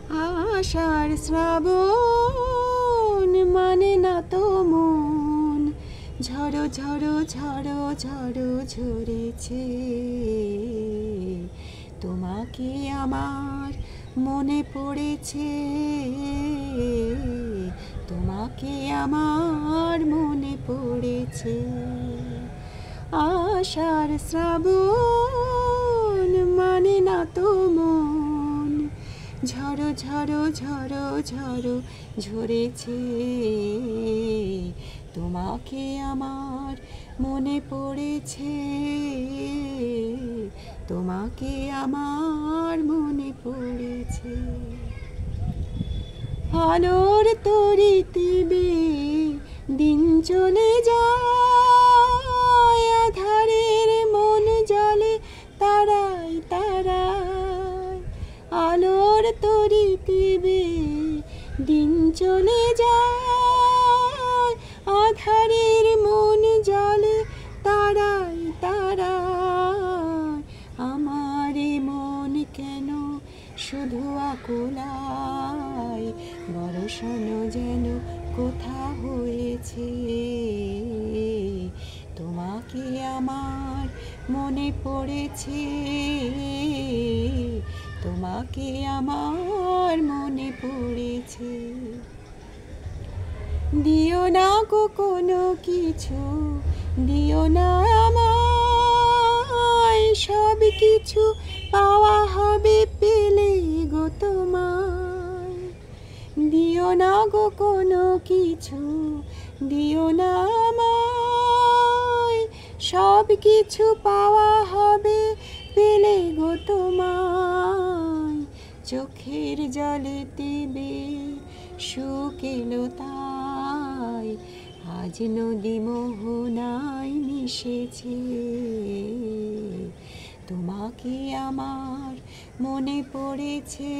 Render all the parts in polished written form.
আষাঢ় শ্রাবণ মানে না তো মন, ঝড়ো ঝড়ো ঝড়ো ঝড়ো ঝরেছে। তোমাকে আমার মনে পড়েছে, তোমাকে আমার মনে পড়েছে। আষাঢ় শ্রাবণ মানে না তো মন, ঝড়ো ঝড়ো ঝড়ো ঝড়ো ঝরেছে। তোমাকে আমার মনে পড়েছে, তোমাকে আমার মনে পড়েছে। আলোর তরিতে দিন চলে যায়, আধারের মন জলে তারাই তারায়। আলোর তরিতে দিন চলে যায়, আধারের মন জলে তারাই তারায়। আমার মন কেন শুধু আকুলায়, বরষানো যেন কোথা হয়েছে। তোমাকে আমার মনে পড়েছে, তোমাকে আমার মনে পড়েছে। দিও না গো কোনো কিছু, দিও না আমায়, সব কিছু পাওয়া হবে পেলে গো তোমায়। দিও না গো কোনো কিছু, দিও না আমায়, সব কিছু পাওয়া হবে পেলে গো তোমায়। চোখের জলে সুখ এলো তাই, আজ নদী মোহনায় মিশেছে। তোমাকে আমার মনে পড়েছে,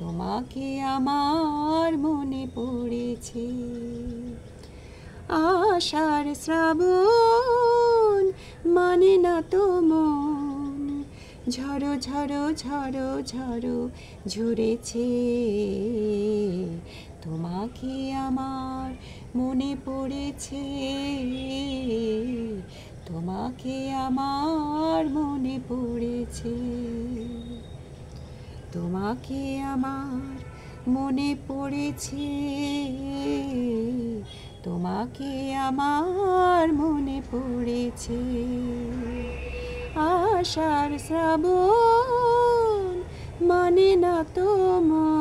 তোমাকে আমার মনে পড়েছে। আষাঢ় শ্রাবণ মানে না তো মন, ঝড়ো ঝড়ো ঝড়ো ঝড়ো ঝরেছে। তোমাকে আমার মনে পড়েছে, তোমাকে আমার মনে পড়েছে। তোমাকে আমার মনে পড়েছে, তোমাকে আমার মনে পড়েছে। আষাঢ় শ্রাবণ মানে না তো মন।